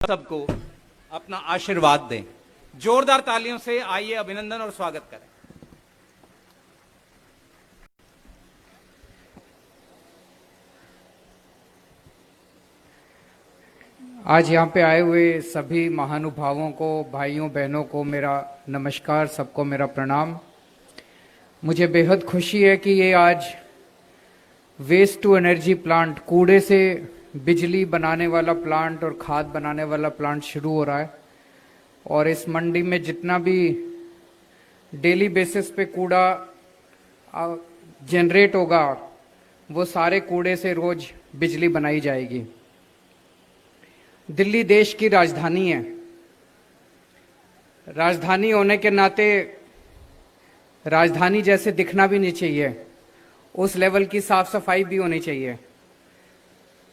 सबको अपना आशीर्वाद दें। जोरदार तालियों से आइए अभिनंदन और स्वागत करें। आज यहाँ पे आए हुए सभी महानुभावों को, भाइयों बहनों को मेरा नमस्कार, सबको मेरा प्रणाम। मुझे बेहद खुशी है कि ये आज वेस्ट टू एनर्जी प्लांट, कूड़े से बिजली बनाने वाला प्लांट और खाद बनाने वाला प्लांट शुरू हो रहा है। और इस मंडी में जितना भी डेली बेसिस पे कूड़ा जनरेट होगा, वो सारे कूड़े से रोज बिजली बनाई जाएगी। दिल्ली देश की राजधानी है। राजधानी होने के नाते राजधानी जैसे दिखना भी नहीं चाहिए, उस लेवल की साफ सफाई भी होनी चाहिए।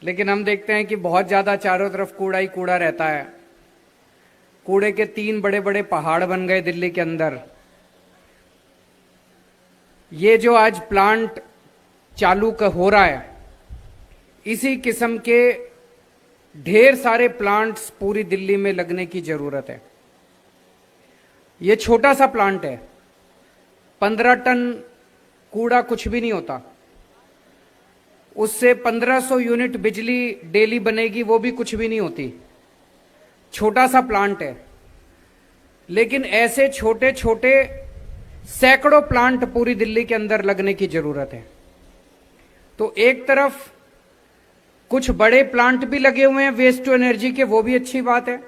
लेकिन हम देखते हैं कि बहुत ज़्यादा चारों तरफ कूड़ा ही कूड़ा रहता है। कूड़े के 3 बड़े बड़े पहाड़ बन गए दिल्ली के अंदर। ये जो आज प्लांट चालू हो रहा है, इसी किस्म के ढेर सारे प्लांट्स पूरी दिल्ली में लगने की जरूरत है। ये छोटा सा प्लांट है, 15 टन कूड़ा कुछ भी नहीं होता। उससे 1500 यूनिट बिजली डेली बनेगी, वो भी कुछ भी नहीं होती। छोटा सा प्लांट है, लेकिन ऐसे छोटे छोटे सैकड़ों प्लांट पूरी दिल्ली के अंदर लगने की जरूरत है। तो एक तरफ कुछ बड़े प्लांट भी लगे हुए हैं वेस्ट टू एनर्जी के, वो भी अच्छी बात है।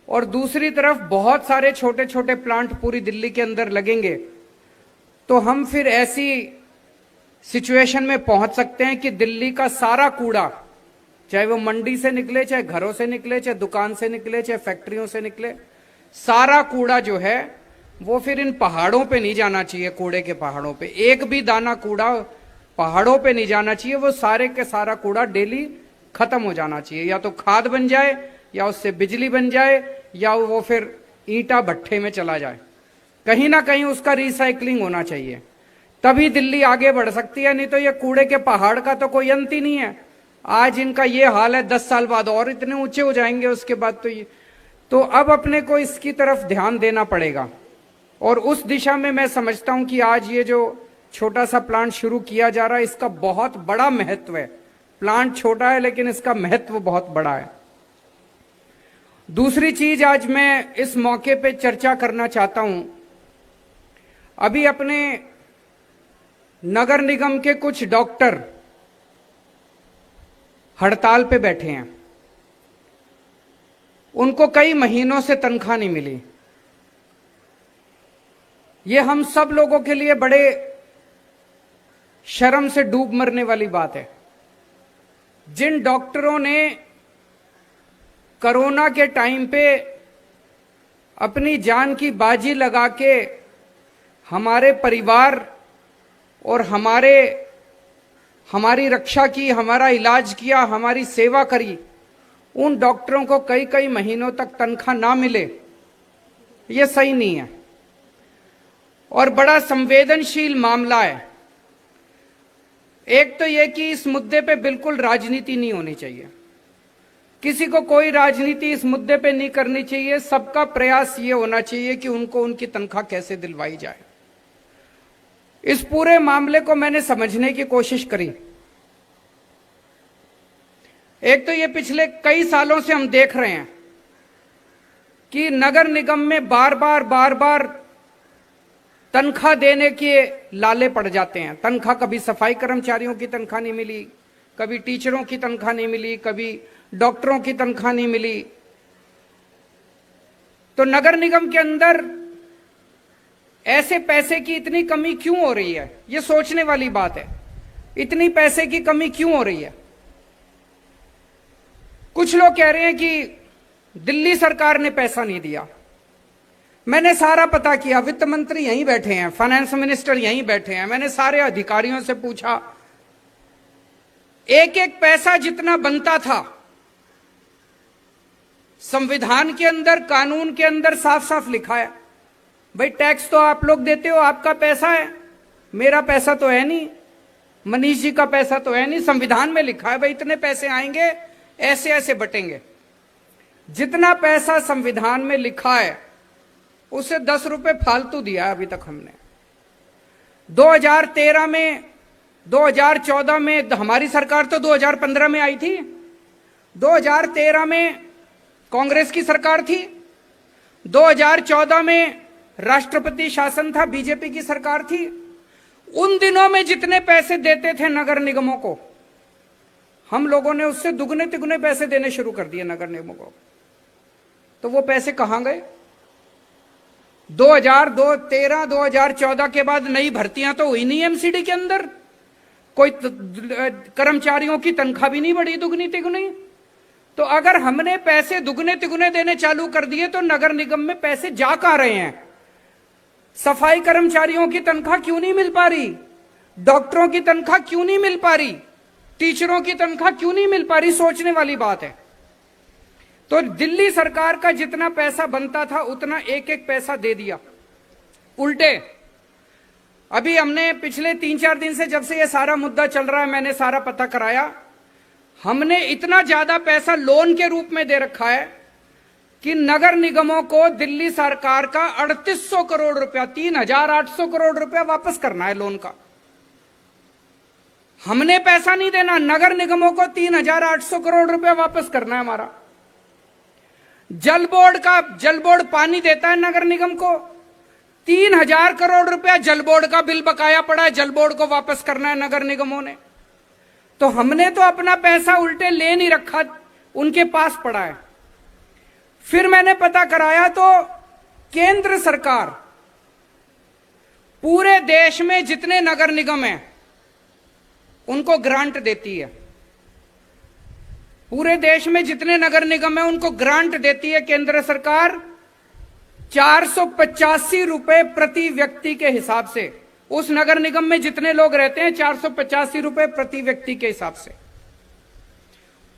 और दूसरी तरफ बहुत सारे छोटे छोटे प्लांट पूरी दिल्ली के अंदर लगेंगे, तो हम फिर ऐसी सिचुएशन में पहुंच सकते हैं कि दिल्ली का सारा कूड़ा, चाहे वो मंडी से निकले, चाहे घरों से निकले, चाहे दुकान से निकले, चाहे फैक्ट्रियों से निकले, सारा कूड़ा जो है वो फिर इन पहाड़ों पे नहीं जाना चाहिए। कूड़े के पहाड़ों पे एक भी दाना कूड़ा पहाड़ों पे नहीं जाना चाहिए। वो सारे के सारा कूड़ा डेली खत्म हो जाना चाहिए। या तो खाद बन जाए, या उससे बिजली बन जाए, या वो फिर ईंटा भट्ठे में चला जाए। कहीं ना कहीं उसका रिसाइकलिंग होना चाहिए, तभी दिल्ली आगे बढ़ सकती है। नहीं तो ये कूड़े के पहाड़ का तो कोई अंत ही नहीं है। आज इनका ये हाल है, 10 साल बाद और इतने ऊंचे हो जाएंगे उसके बाद। तो अब अपने को इसकी तरफ ध्यान देना पड़ेगा। और उस दिशा में मैं समझता हूं कि आज ये जो छोटा सा प्लांट शुरू किया जा रहा है, इसका बहुत बड़ा महत्व है। प्लांट छोटा है, लेकिन इसका महत्व बहुत बड़ा है। दूसरी चीज आज मैं इस मौके पे चर्चा करना चाहता हूं। अभी अपने नगर निगम के कुछ डॉक्टर हड़ताल पे बैठे हैं। उनको कई महीनों से तनख्वाह नहीं मिली। ये हम सब लोगों के लिए बड़े शर्म से डूब मरने वाली बात है। जिन डॉक्टरों ने कोरोना के टाइम पे अपनी जान की बाजी लगा के हमारे परिवार और हमारी रक्षा की, हमारा इलाज किया, हमारी सेवा करी, उन डॉक्टरों को कई कई महीनों तक तनख्वाह ना मिले, ये सही नहीं है। और बड़ा संवेदनशील मामला है। एक तो यह कि इस मुद्दे पे बिल्कुल राजनीति नहीं होनी चाहिए। किसी को कोई राजनीति इस मुद्दे पे नहीं करनी चाहिए। सबका प्रयास ये होना चाहिए कि उनको उनकी तनख्वाह कैसे दिलवाई जाए। इस पूरे मामले को मैंने समझने की कोशिश करी। एक तो ये पिछले कई सालों से हम देख रहे हैं कि नगर निगम में बार बार तनख्वाह देने के लाले पड़ जाते हैं। तनख्वाह, कभी सफाई कर्मचारियों की तनख्वाह नहीं मिली, कभी टीचरों की तनख्वाह नहीं मिली, कभी डॉक्टरों की तनख्वाह नहीं मिली। तो नगर निगम के अंदर ऐसे पैसे की इतनी कमी क्यों हो रही है, ये सोचने वाली बात है। इतनी पैसे की कमी क्यों हो रही है? कुछ लोग कह रहे हैं कि दिल्ली सरकार ने पैसा नहीं दिया। मैंने सारा पता किया, वित्त मंत्री यहीं बैठे हैं, फाइनेंस मिनिस्टर यहीं बैठे हैं। मैंने सारे अधिकारियों से पूछा, एक एक पैसा जितना बनता था, संविधान के अंदर, कानून के अंदर साफ साफ लिखा है। भाई टैक्स तो आप लोग देते हो, आपका पैसा है, मेरा पैसा तो है नहीं, मनीष जी का पैसा तो है नहीं। संविधान में लिखा है भाई इतने पैसे आएंगे, ऐसे ऐसे बटेंगे। जितना पैसा संविधान में लिखा है उससे 10 रुपए फालतू दिया अभी तक हमने। 2013 में, 2014 में, हमारी सरकार तो 2015 में आई थी, 2013 में कांग्रेस की सरकार थी, 2014 में राष्ट्रपति शासन था, बीजेपी की सरकार थी। उन दिनों में जितने पैसे देते थे नगर निगमों को, हम लोगों ने उससे दुगने तिगुने पैसे देने शुरू कर दिए नगर निगमों को। तो वो पैसे कहां गए? 2013, 2014 के बाद नई भर्तियां तो हुई नहीं एमसीडी के अंदर, कोई कर्मचारियों की तनख्वाह भी नहीं बढ़ी दुगनी तिगुनी। तो अगर हमने पैसे दुगने तिगुने देने चालू कर दिए तो नगर निगम में पैसे जा कहां रहे हैं? सफाई कर्मचारियों की तनख्वाह क्यों नहीं मिल पा रही? डॉक्टरों की तनख्वाह क्यों नहीं मिल पा रही? टीचरों की तनख्वाह क्यों नहीं मिल पा रही? सोचने वाली बात है। तो दिल्ली सरकार का जितना पैसा बनता था उतना एक एक पैसा दे दिया। उल्टे अभी हमने पिछले 3-4 दिन से, जब से ये सारा मुद्दा चल रहा है, मैंने सारा पता कराया, हमने इतना ज्यादा पैसा लोन के रूप में दे रखा है कि नगर निगमों को दिल्ली सरकार का 3800 करोड़ रुपया, 3800 करोड़ रुपया वापस करना है लोन का। हमने पैसा नहीं देना, नगर निगमों को 3800 करोड़ रुपया वापस करना है हमारा। जल बोर्ड पानी देता है नगर निगम को, 3000 करोड़ रुपया जल बोर्ड का बिल बकाया पड़ा है, जल बोर्ड को वापस करना है नगर निगमों ने। तो हमने तो अपना पैसा उल्टे ले नहीं रखा, उनके पास पड़ा है। फिर मैंने पता कराया तो केंद्र सरकार पूरे देश में जितने नगर निगम हैं उनको ग्रांट देती है। पूरे देश में जितने नगर निगम हैं उनको ग्रांट देती है केंद्र सरकार 485 रुपए प्रति व्यक्ति के हिसाब से। उस नगर निगम में जितने लोग रहते हैं 485 रुपए प्रति व्यक्ति के हिसाब से।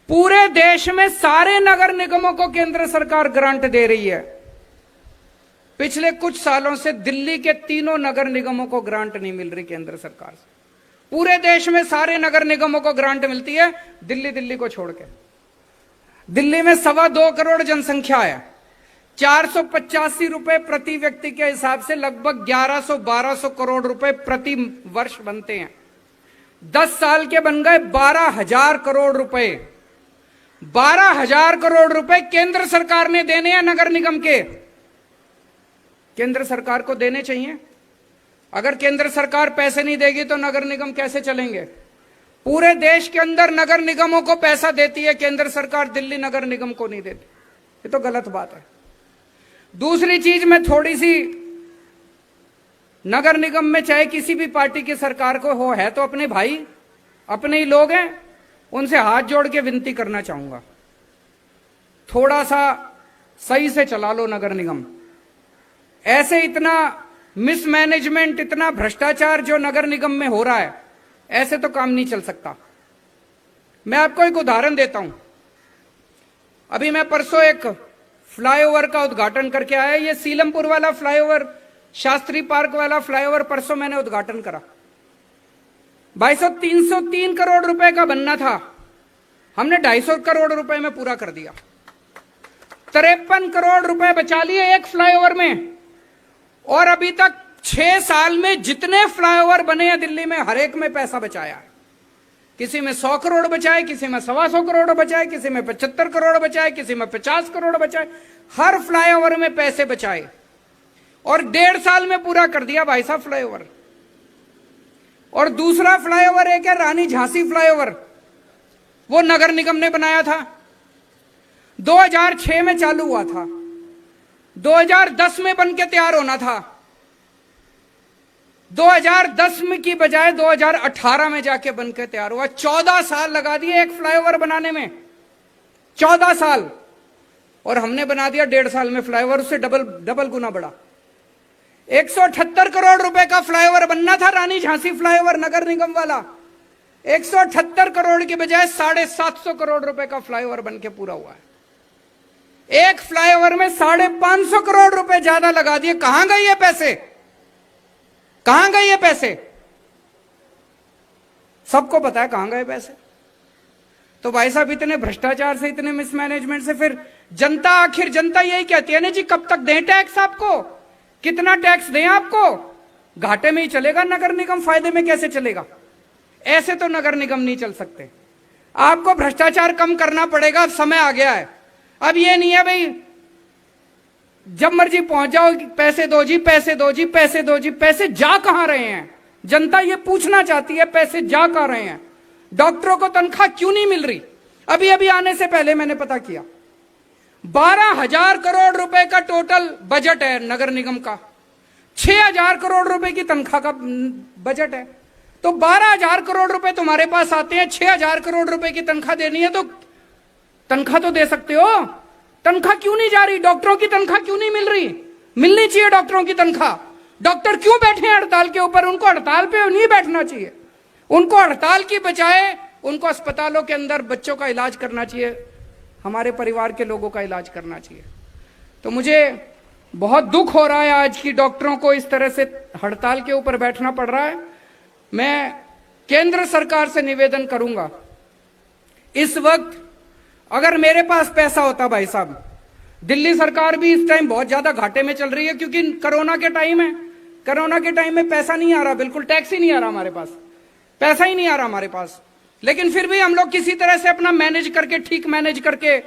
पूरे देश में सारे नगर निगमों को केंद्र सरकार ग्रांट दे रही है। पिछले कुछ सालों से दिल्ली के तीनों नगर निगमों को ग्रांट नहीं मिल रही केंद्र सरकार से। पूरे देश में सारे नगर निगमों को ग्रांट मिलती है, दिल्ली को छोड़ के। दिल्ली में 2.25 करोड़ जनसंख्या है, 485 रुपए प्रति व्यक्ति के हिसाब से लगभग 1100-1200 करोड़ रुपए प्रति वर्ष बनते हैं। 10 साल के बन गए 12,000 करोड़ रुपए। 12,000 करोड़ रुपए केंद्र सरकार ने देने हैं नगर निगम के। केंद्र सरकार को देने चाहिए। अगर केंद्र सरकार पैसे नहीं देगी तो नगर निगम कैसे चलेंगे? पूरे देश के अंदर नगर निगमों को पैसा देती है केंद्र सरकार, दिल्ली नगर निगम को नहीं देती। ये तो गलत बात है। दूसरी चीज, मैं थोड़ी सी नगर निगम में चाहे किसी भी पार्टी की सरकार को हो, है तो अपने भाई, अपने ही लोग हैं, उनसे हाथ जोड़ के विनती करना चाहूंगा, थोड़ा सा सही से चला लो नगर निगम। ऐसे इतना मिसमैनेजमेंट, इतना भ्रष्टाचार जो नगर निगम में हो रहा है, ऐसे तो काम नहीं चल सकता। मैं आपको एक उदाहरण देता हूं। अभी मैं परसों एक फ्लाईओवर का उद्घाटन करके आया। ये सीलमपुर वाला फ्लाईओवर, शास्त्री पार्क वाला फ्लाईओवर परसों मैंने उद्घाटन करा। भाई साहब 303 करोड़ रुपए का बनना था, हमने 250 करोड़ रुपए में पूरा कर दिया। 53 करोड़ रुपए बचा लिए एक फ्लाईओवर में। और अभी तक 6 साल में जितने फ्लाईओवर बने हैं दिल्ली में, हर एक में पैसा बचाया है। किसी में 100 करोड़ बचाए, किसी में 125 करोड़ बचाए, किसी में 75 करोड़ बचाए, किसी में 50 करोड़ बचाए। हर फ्लाईओवर में पैसे बचाए और 1.5 साल में पूरा कर दिया भाई साहब फ्लाईओवर। और दूसरा फ्लाईओवर एक है रानी झांसी फ्लाईओवर, वो नगर निगम ने बनाया था। 2006 में चालू हुआ था, 2010 में बन के तैयार होना था। 2010 में की बजाय 2018 में जाके बन के तैयार हुआ। 14 साल लगा दिए एक फ्लाईओवर बनाने में, 14 साल। और हमने बना दिया 1.5 साल में फ्लाईओवर, उससे डबल गुना बड़ा। 178 करोड़ रुपए का फ्लाईओवर बनना था रानी झांसी फ्लाईओवर नगर निगम वाला। 178 करोड़ की बजाय 750 करोड़ रुपए का फ्लाईओवर बन के पूरा हुआ है। एक फ्लाईओवर में 550 करोड़ रुपए ज्यादा लगा दिए। कहां गए ये पैसे? कहां गए ये पैसे? सबको पता है कहां गए पैसे। तो भाई साहब इतने भ्रष्टाचार से, इतने मिसमैनेजमेंट से फिर जनता, आखिर जनता यही कहती है ना जी, कब तक दें टैक्स आपको, कितना टैक्स दें आपको? घाटे में ही चलेगा नगर निगम, फायदे में कैसे चलेगा? ऐसे तो नगर निगम नहीं चल सकते। आपको भ्रष्टाचार कम करना पड़ेगा, अब समय आ गया है। अब ये नहीं है भाई जब मर्जी पहुंच जाओ, पैसे दो जी, पैसे दो जी, पैसे दो जी। पैसे जा कहां रहे हैं? जनता ये पूछना चाहती है, पैसे जा कहां रहे हैं? डॉक्टरों को तनख्वाह क्यों नहीं मिल रही? अभी अभी आने से पहले मैंने पता किया, 12,000 करोड़ रुपए का टोटल बजट है नगर निगम का, 6,000 करोड़ रुपए की तनख्वाह का बजट है। तो 12,000 करोड़ रुपए तुम्हारे पास आते हैं, 6,000 करोड़ रुपए की तनख्वाह देनी है तो तनख्वाह तो दे सकते हो। तनख्वाह क्यों नहीं जा रही? डॉक्टरों की तनख्वाह क्यों नहीं मिल रही? मिलनी चाहिए डॉक्टरों की तनख्वाह। डॉक्टर क्यों बैठे हैं हड़ताल के ऊपर? उनको हड़ताल पे नहीं बैठना चाहिए, उनको हड़ताल की बजाय उनको अस्पतालों के अंदर बच्चों का इलाज करना चाहिए, हमारे परिवार के लोगों का इलाज करना चाहिए। तो मुझे बहुत दुख हो रहा है आज की डॉक्टरों को इस तरह से हड़ताल के ऊपर बैठना पड़ रहा है। मैं केंद्र सरकार से निवेदन करूंगा, इस वक्त अगर मेरे पास पैसा होता भाई साहब, दिल्ली सरकार भी इस टाइम बहुत ज्यादा घाटे में चल रही है क्योंकि कोरोना के टाइम है, कोरोना के टाइम में पैसा नहीं आ रहा, बिल्कुल टैक्स ही नहीं आ रहा हमारे पास, पैसा ही नहीं आ रहा हमारे पास। लेकिन फिर भी हम लोग किसी तरह से अपना मैनेज करके, ठीक मैनेज करके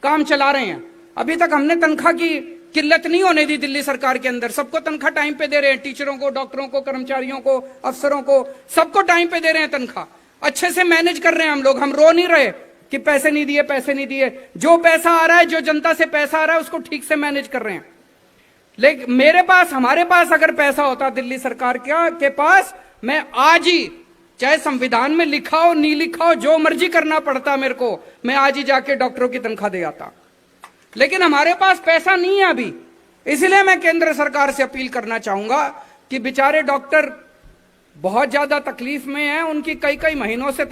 काम चला रहे हैं। अभी तक हमने तनख्वाह की किल्लत नहीं होने दी दिल्ली सरकार के अंदर, सबको तनख्वाह टाइम पे दे रहे हैं, टीचरों को, डॉक्टरों को, कर्मचारियों को, अफसरों को, सबको टाइम पे दे रहे हैं तनख्वाह, अच्छे से मैनेज कर रहे हैं हम लोग। हम रो नहीं रहे कि पैसे नहीं दिए, पैसे नहीं दिए। जो पैसा आ रहा है, जो जनता से पैसा आ रहा है, उसको ठीक से मैनेज कर रहे हैं। लेकिन मेरे पास, हमारे पास अगर पैसा होता दिल्ली सरकार के पास, मैं आज ही, चाहे संविधान में लिखा हो नहीं लिखा हो, जो मर्जी करना पड़ता मेरे को, मैं आज ही जाके डॉक्टरों की तनख्वाह दे आता। लेकिन हमारे पास पैसा नहीं है अभी, इसलिए मैं केंद्र सरकार से अपील करना चाहूंगा कि बेचारे डॉक्टर बहुत ज्यादा तकलीफ में हैं, उनकी कई कई महीनों से